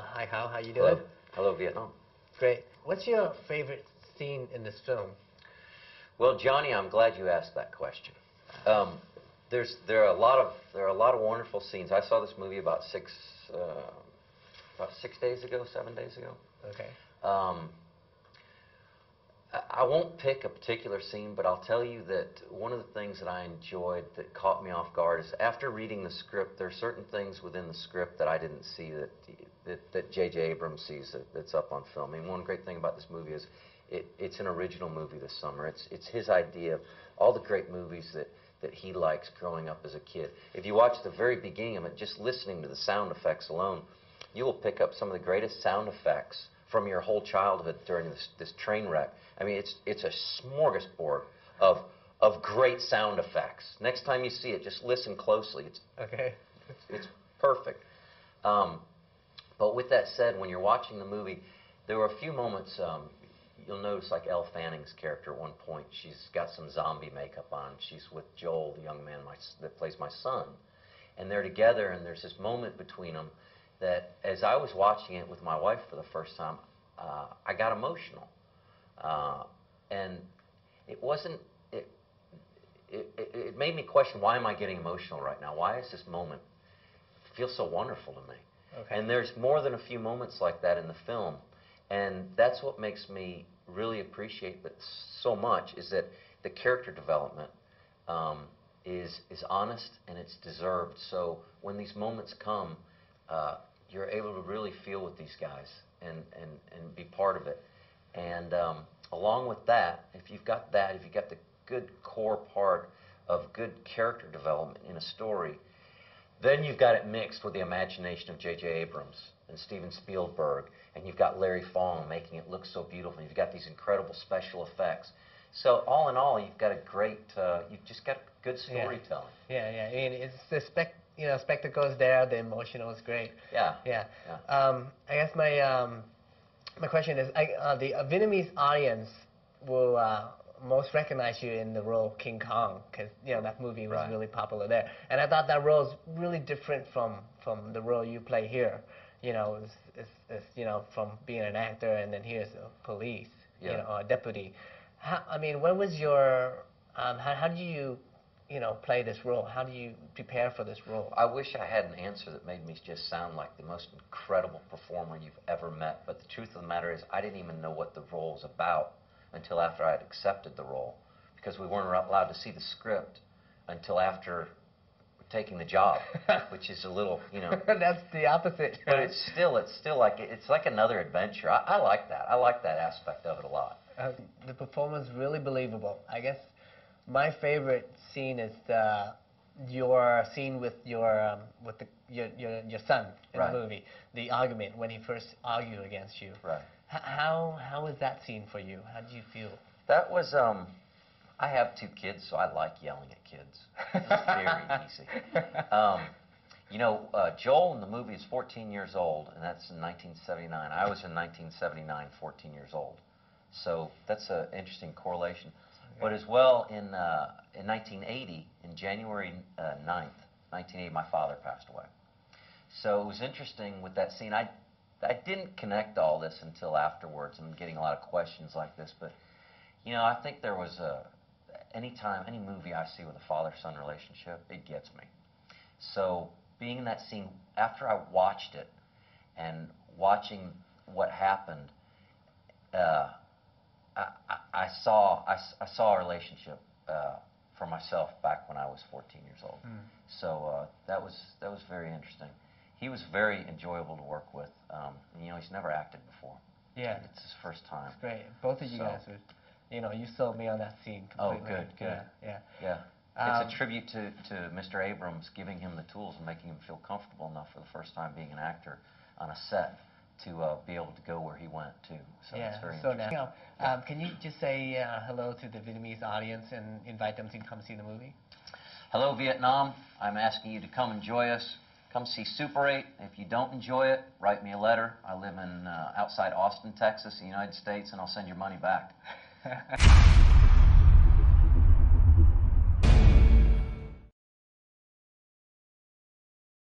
Hi, Kyle. How you doing? Hello. Hello, Vietnam. Great. What's your favorite scene in this film? Well, Johnny, I'm glad you asked that question. There are a lot of wonderful scenes. I saw this movie about 6 days ago, 7 days ago. Okay. I won't pick a particular scene, but I'll tell you that one of the things that I enjoyed that caught me off guard is after reading the script, there are certain things within the script that I didn't see that J.J. Abrams sees that's up on film. I mean, one great thing about this movie is it's an original movie this summer. It's his idea of all the great movies that he likes growing up as a kid. If you watch the very beginning of it, just listening to the sound effects alone, you will pick up some of the greatest sound effects from your whole childhood during this train wreck. I mean, it's a smorgasbord of great sound effects. Next time you see it, just listen closely. It's perfect. But with that said, when you're watching the movie, there were a few moments. You'll notice, like Elle Fanning's character at one point, she's got some zombie makeup on. She's with Joel, the young man that plays my son, and they're together. And there's this moment between them that, as I was watching it with my wife for the first time, I got emotional, and it wasn't. It made me question, why am I getting emotional right now? Why is this moment feel so wonderful to me? Okay. And there's more than a few moments like that in the film, and that's what makes me really appreciate it so much, is that the character development is honest and it's deserved. So when these moments come, you're able to really feel with these guys and be part of it. And along with that, if you've got the good core part of good character development in a story, then you've got it mixed with the imagination of J.J. Abrams and Steven Spielberg, and you've got Larry Fong making it look so beautiful. You've got these incredible special effects. So all in all, you've got a great, you've just got good storytelling. Yeah. I mean, it's the spectacle is there. The emotional is great. Yeah. I guess my question is, the Vietnamese audience will most recognize you in the role King Kong, because that movie was really popular there. And I thought that role is really different from the role you play here. It's from being an actor, and then here's a police, a deputy. I mean, what was your how do you play this role? How do you prepare for this role? I wish I had an answer that made me just sound like the most incredible performer you've ever met. But the truth of the matter is, I didn't even know what the role was about until after I had accepted the role, because we weren't allowed to see the script until after taking the job, which is a little, That's the opposite. But it's still like another adventure. I like that. I like that aspect of it a lot. The performance really believable. I guess my favorite scene is your scene with your son in the movie. The argument when he first argued against you. Right. How was that scene for you? How did you feel? That was I have 2 kids, so I like yelling at kids. It's very easy. Joel in the movie is 14 years old, and that's in 1979. I was in 1979, 14 years old. So that's an interesting correlation. Okay. But as well, in 1980, in January 9th, 1980, my father passed away. So it was interesting with that scene. I didn't connect all this until afterwards. I'm getting a lot of questions like this, but I think there was any movie I see with a father-son relationship, it gets me. So being in that scene, after I watched it and watching what happened, I saw a relationship for myself back when I was 14 years old. So that was very interesting. He was very enjoyable to work with. He's never acted before. Yeah, it's his first time. It's great. Both of you guys were, you sold me on that scene completely. Oh, good. Yeah. It's a tribute to Mr. Abrams, giving him the tools and making him feel comfortable enough for the first time being an actor on a set to be able to go where he went too. So it's very interesting. Can you just say hello to the Vietnamese audience and invite them to come see the movie? Hello, Vietnam. I'm asking you to come enjoy us. Come see Super 8. If you don't enjoy it, write me a letter. I live in outside Austin, Texas, the United States, and I'll send your money back.